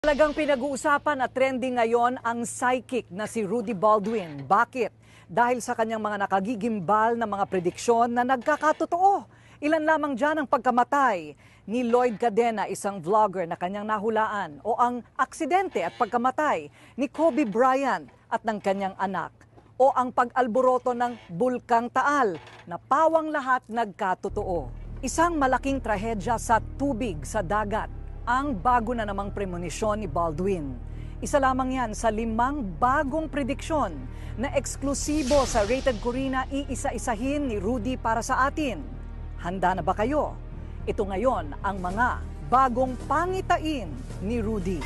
Talagang pinag-uusapan at trending ngayon ang psychic na si Rudy Baldwin. Bakit? Dahil sa kanyang mga nakagigimbal na mga prediksyon na nagkakatotoo. Ilan lamang dyan ang pagkamatay ni Lloyd Cadena, isang vlogger na kanyang nahulaan, o ang aksidente at pagkamatay ni Kobe Bryant at ng kanyang anak, o ang pag-alboroto ng Bulkang Taal na pawang lahat nagkatotoo. Isang malaking trahedya sa tubig sa dagat ang bago na namang premonisyon ni Baldwin. Isa lamang yan sa 5 bagong prediksyon na eksklusibo sa Rated Corina iisa-isahin ni Rudy para sa atin. Handa na ba kayo? Ito ngayon ang mga bagong pangitain ni Rudy.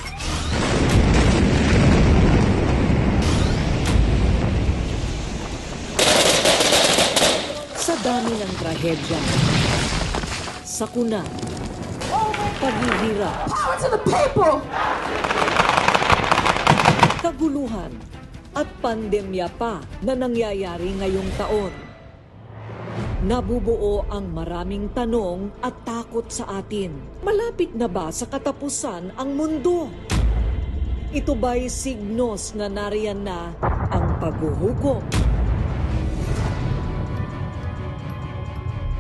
Sa dami ng trahedya, sakuna, paghihirap, Power to the people! kaguluhan at pandemya pa na nangyayari ngayong taon. Nabubuo ang maraming tanong at takot sa atin. Malapit na ba sa katapusan ang mundo? Ito ba'y signos na nariyan na ang paghuhukom?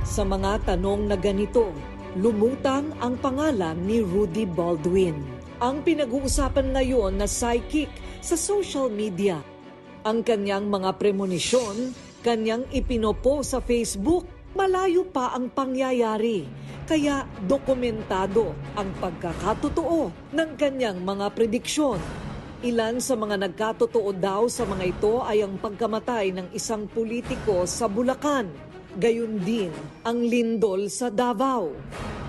Sa mga tanong na ganito, lumutang ang pangalan ni Rudy Baldwin. Ang pinag-uusapan ngayon na psychic sa social media. Ang kanyang mga premonisyon, kanyang ipinopo sa Facebook. Malayo pa ang pangyayari, kaya dokumentado ang pagkakatotoo ng kanyang mga prediksyon. Ilan sa mga nagkatotoo daw sa mga ito ay ang pagkamatay ng isang politiko sa Bulacan. Gayon din ang lindol sa Davao.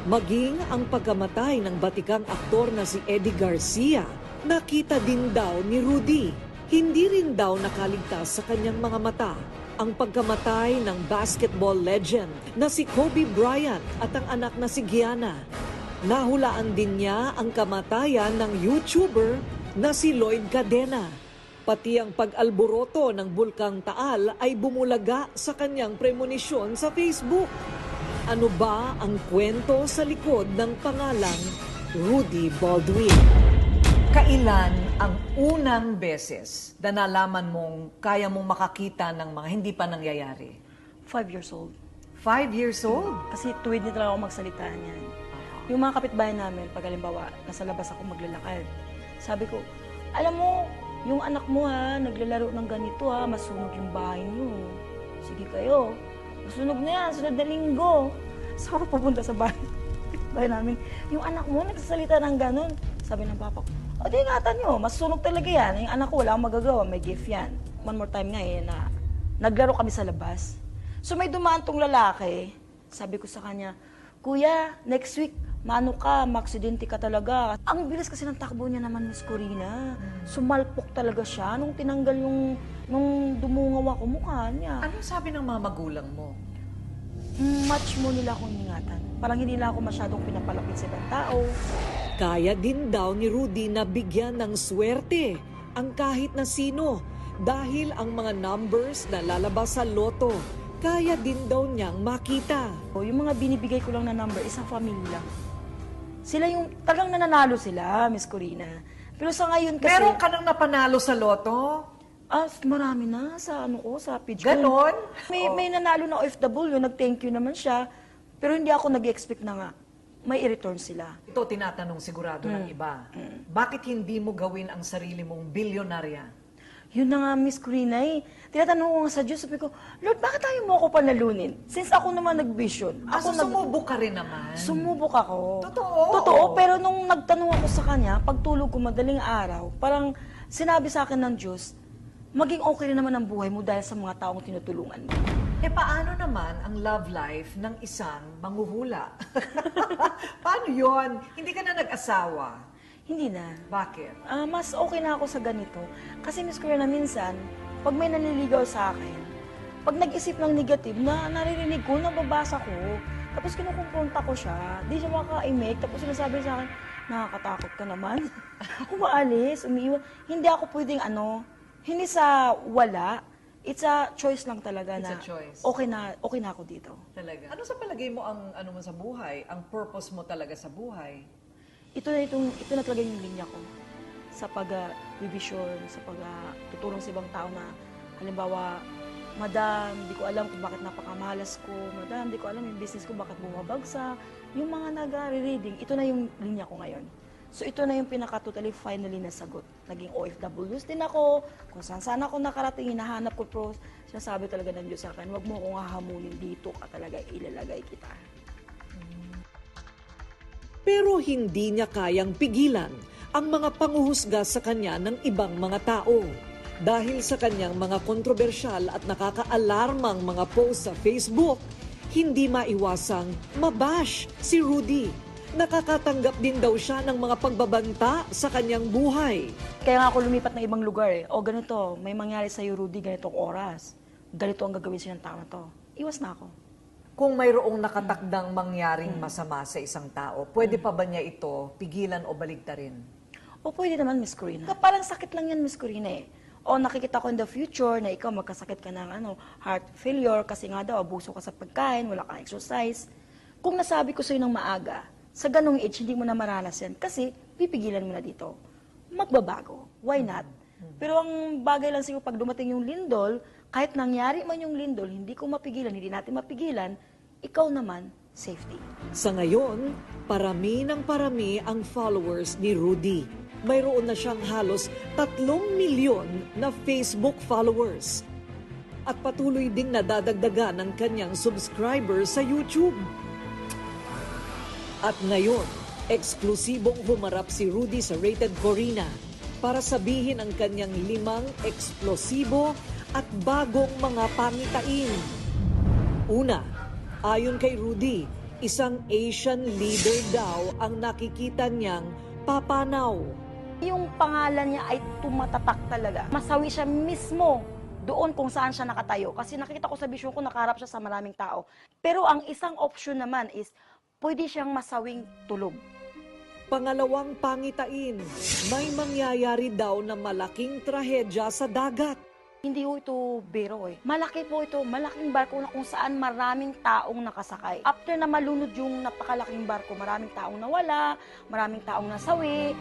Maging ang pagkamatay ng batikang aktor na si Eddie Garcia, nakita din daw ni Rudy. Hindi rin daw nakaligtas sa kanyang mga mata ang pagkamatay ng basketball legend na si Kobe Bryant at ang anak na si Gianna. Nahulaan din niya ang kamatayan ng YouTuber na si Lloyd Cadena. Pati ang pag-alboroto ng Bulkang Taal ay bumulaga sa kanyang premonisyon sa Facebook. Ano ba ang kwento sa likod ng pangalang Rudy Baldwin? Kailan ang unang beses na nalaman mong kaya mong makakita ng mga hindi pa nangyayari? 5 years old. 5 years old? Kasi tuwid na talaga ako magsalita niyan. Yung mga kapitbahay namin, pag halimbawa, nasa labas ako maglalakad, sabi ko, alam mo, yung anak mo ha, naglalaro ng ganito ha, masunog yung bahay niyo. Sige kayo, masunog na yan, sunod na linggo. So ako pupunta sa bahay namin, yung anak mo nagsasalita ng ganon. Sabi ng papa ko, o di ingatan nyo, masunog talaga yan. Yung anak ko, wala akong magagawa, may gift yan. One more time nga na naglaro kami sa labas. So may dumaan tong lalaki, sabi ko sa kanya, Kuya, next week, mano ka, maaksidente ka talaga. Ang bilis kasi ng takbo niya naman, Miss Corina. Sumalpok talaga siya nung tinanggal nung dumungaw ako mukha niya. Anong sabi ng mga magulang mo? Much mo nila akong ingatan. Parang hindi nila ako masyadong pinapalapit sa ibang tao. Kaya din daw ni Rudy na bigyan ng swerte ang kahit na sino dahil ang mga numbers na lalabas sa loto, kaya din daw niyang makita. Yung mga binibigay ko lang na number, isang family lang. Sila yung talagang nananalo sila, Miss Corina. Pero sa ngayon kasi... Meron ka nang napanalo sa loto? Marami na sa sa page ko. Ganon? May nanalo na OFW, nag-thank you naman siya. Pero hindi ako nag-expect na nga may i-return sila. Ito tinatanong sigurado ng iba. Bakit hindi mo gawin ang sarili mong bilyonarya? Yun na nga, Miss Corina, tinatanong ko nga sa Diyos, sabi ko, Lord, bakit tayo mo ako panalunin? Since ako naman nag-vision. Sumubok ka rin naman. Sumubok ako. Totoo. Totoo, pero nung nagtanong ako sa kanya, pagtulog ko madaling araw, parang sinabi sa akin ng Diyos, maging okay rin naman ang buhay mo dahil sa mga taong tinutulungan mo. Paano naman ang love life ng isang manghuhula? Paano yon? Hindi ka na nag-asawa? Hindi na. Bakit? Mas okay na ako sa ganito. Kasi Miss Corina, minsan, pag may nanliligaw sa akin, pag nag-isip ng negative, naririnig ko, nababasa ko, tapos kinukumpronta ko siya, di siya maka-imake, tapos sinasabi sa akin, nakakatakot ka naman. Umaalis, umiiwan. Hindi ako pwedeng hindi sa wala, it's a choice lang talaga It's na a choice. okay na ako dito. Talaga. Ano sa palagay mo ang ano mo sa buhay? Ang purpose mo talaga sa buhay? ito na talaga yung linya ko sa pag-revision, sa pag-tutulong sa ibang tao na, halimbawa, Madam, di ko alam kung bakit napakamalas ko. Madam, di ko alam yung business ko bakit bumabagsak. Yung mga nag-reading, ito na yung linya ko ngayon. So ito na yung pinaka-totally finally na sagot. Naging OFWs din ako, kung saan ako nakarating, hinahanap ko pros. Sinasabi talaga ng Diyos sa akin, wag mo akong hahamunin dito ka talaga, ilalagay kita. Pero hindi niya kayang pigilan ang mga panguhusga sa kanya ng ibang mga tao. Dahil sa kanyang mga kontrobersyal at nakakaalarmang mga post sa Facebook, hindi maiwasang mabash si Rudy. Nakakatanggap din daw siya ng mga pagbabanta sa kanyang buhay. Kaya nga ako lumipat ng ibang lugar eh. O ganito, may mangyari sa'yo Rudy, ganitong oras. Ganito ang gagawin siya ng tao na to. Iwas na ako. Kung mayroong nakatakdang mangyaring masama sa isang tao, pwede pa ba niya ito pigilan o baligtarin? O pwede naman, Miss Corina. Parang sakit lang yan, Miss Corina eh. O nakikita ko in the future na ikaw magkasakit ka ng heart failure kasi nga daw abuso ka sa pagkain, wala kang exercise. Kung nasabi ko sa'yo ng maaga, sa ganong age, hindi mo na maranas yan kasi pipigilan mo na dito. Magbabago. Why not? Pero ang bagay lang siguro pag dumating yung lindol, kahit nangyari man yung lindol, hindi ko mapigilan, hindi natin mapigilan, ikaw naman, safety. Sa ngayon, parami ng parami ang followers ni Rudy. Mayroon na siyang halos 3 milyon na Facebook followers. At patuloy ding nadadagdagan ng kanyang subscribers sa YouTube. At ngayon, eksklusibong humarap si Rudy sa Rated Corina para sabihin ang kanyang 5 eksplosibo at bagong mga pangitain. Una, ayon kay Rudy, isang Asian leader daw ang nakikita niyang papanaw. Yung pangalan niya ay tumatatak talaga. Masawi siya mismo doon kung saan siya nakatayo. Kasi nakita ko sa vision ko, nakaharap siya sa maraming tao. Pero ang isang option naman is, pwede siyang masawing tulog. Pangalawang pangitain, may mangyayari daw na malaking trahedya sa dagat. Hindi po ito biro eh. Malaki po ito, malaking barko na kung saan maraming taong nakasakay. After na malunod yung napakalaking barko, maraming taong nawala, maraming taong nasawi.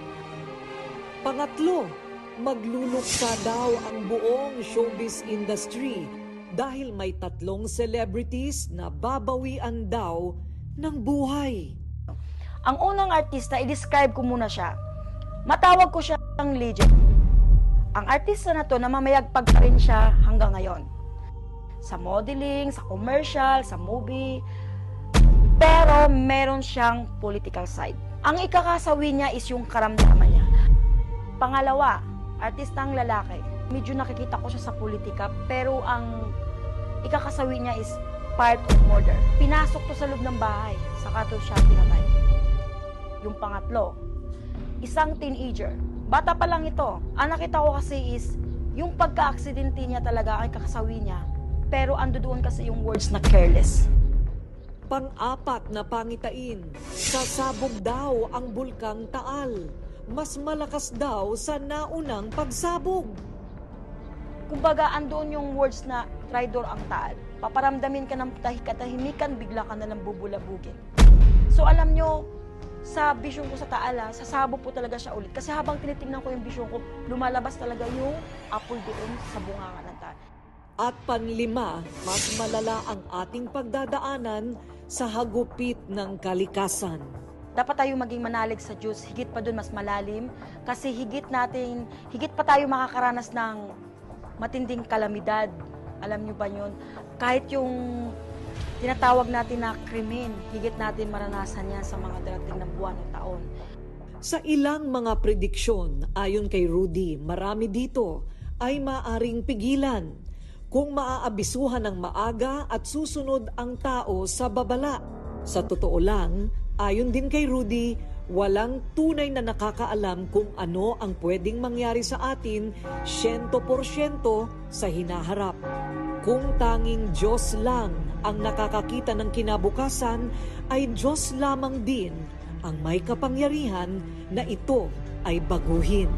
Pangatlo, magluluksa daw ang buong showbiz industry dahil may 3 celebrities na babawian daw ng buhay. Ang unang artista, i-describe ko muna siya. Matawag ko siya ang legend. Ang artista na to, namamayagpag pa rin siya hanggang ngayon. Sa modeling, sa commercial, sa movie. Pero meron siyang political side. Ang ikakasawi niya is yung karamdaman niya. Pangalawa, artistang lalaki. Medyo nakikita ko siya sa politika, pero ang ikakasawi niya is part of murder. Pinasok to sa loob ng bahay, saka to siya pinatay. Yung pangatlo, isang teenager. Bata pa lang ito. Ang nakita ko kasi is, yung pagka-aksidente niya talaga ay kakasawi niya, pero ando doon kasi yung words na careless. Pang-apat na pangitain, sasabog daw ang bulkang Taal. Mas malakas daw sa naunang pagsabog. Kumbaga, andoon yung words na traidor ang Taal. Paparamdamin ka ng katahimikan, bigla ka na lang bubulabugin. So alam nyo, sa vision ko sa Taal, sasabog po talaga siya ulit. Kasi habang tinitingnan ko yung vision ko, lumalabas talaga yung apoy doon sa bunganga ng Taal. At panlima, mas malala ang ating pagdadaanan sa hagupit ng kalikasan. Dapat tayo maging manalig sa Diyos, higit pa doon mas malalim, kasi higit pa tayo makakaranas ng matinding kalamidad. Alam nyo ba yun? Kahit yung tinatawag natin na krimen, higit natin maranasan yan sa mga darating na buwan o taon. Sa ilang mga prediksyon, ayon kay Rudy, marami dito ay maaring pigilan kung maaabisuhan ng maaga at susunod ang tao sa babala. Sa totoo lang, ayon din kay Rudy, walang tunay na nakakaalam kung ano ang pwedeng mangyari sa atin 100% sa hinaharap. Kung tanging Diyos lang ang nakakakita ng kinabukasan, ay Diyos lamang din ang may kapangyarihan na ito ay baguhin.